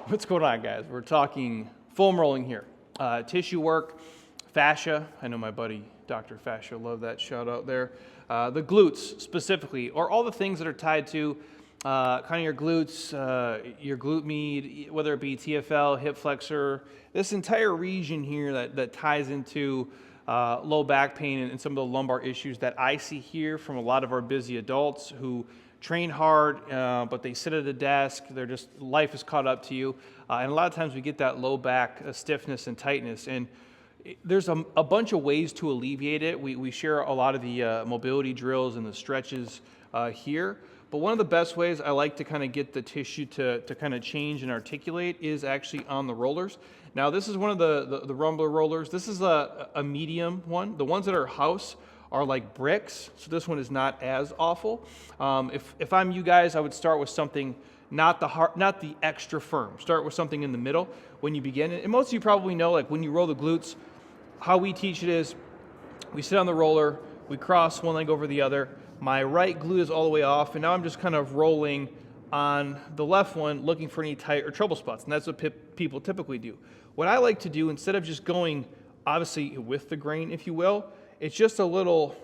What's going on, guys? We're talking foam rolling here. Tissue work, fascia. I know my buddy Dr. Fascia, love that shout out there. The glutes specifically, or all the things that are tied to kind of your glutes, your glute med, whether it be TFL, hip flexor, this entire region here that ties into low back pain and some of the lumbar issues that I see here from a lot of our busy adults who train hard, but they sit at a desk. They're just, life is caught up to you. And a lot of times we get that low back stiffness and tightness. And there's a bunch of ways to alleviate it. We share a lot of the mobility drills and the stretches here. But one of the best ways I like to kind of get the tissue to kind of change and articulate is actually on the rollers. Now, this is one of the rumbler rollers. This is a medium one. The ones that are house are like bricks, so this one is not as awful. If I'm you guys, I would start with something not the extra firm. Start with something in the middle when you begin. And most of you probably know, like when you roll the glutes, how we teach it is we sit on the roller, we cross one leg over the other. My right glute is all the way off, and now I'm just kind of rolling on the left one, looking for any tight or trouble spots, and that's what people typically do. What I like to do, instead of just going, obviously, with the grain, if you will, it's just a little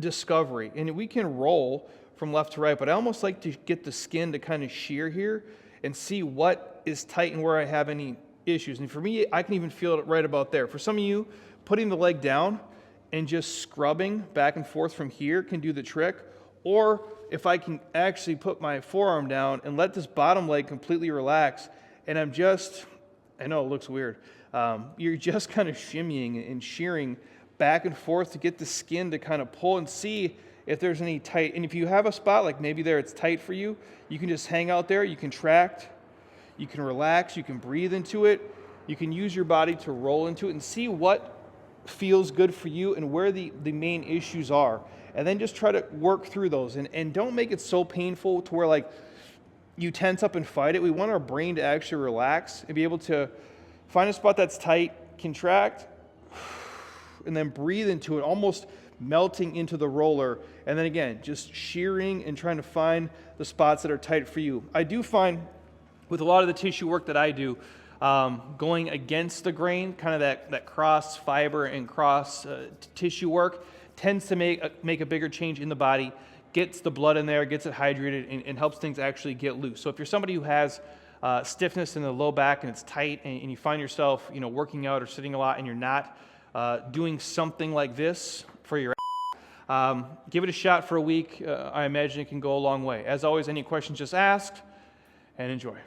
discovery, and we can roll from left to right, but I almost like to get the skin to kind of shear here and see what is tight and where I have any issues. And for me, I can even feel it right about there. For some of you, putting the leg down and just scrubbing back and forth from here can do the trick. Or if I can actually put my forearm down and let this bottom leg completely relax, and I'm just, I know it looks weird, you're just kind of shimmying and shearing back and forth to get the skin to kind of pull and see if there's any tight. And if you have a spot like maybe there it's tight for you, you can just hang out there, you contract, you can relax, you can breathe into it, you can use your body to roll into it and see what feels good for you and where the main issues are. And then just try to work through those. And don't make it so painful to where like you tense up and fight it. We want our brain to actually relax and be able to find a spot that's tight, contract, and then breathe into it, almost melting into the roller. And then again, just shearing and trying to find the spots that are tight for you. I do find with a lot of the tissue work that I do, going against the grain, kind of that cross fiber and cross tissue work tends to make a bigger change in the body, gets the blood in there, gets it hydrated, and helps things actually get loose. So if you're somebody who has stiffness in the low back and it's tight, and you find yourself working out or sitting a lot and you're not doing something like this for your give it a shot for a week. I imagine it can go a long way. As always, any questions, just ask and enjoy.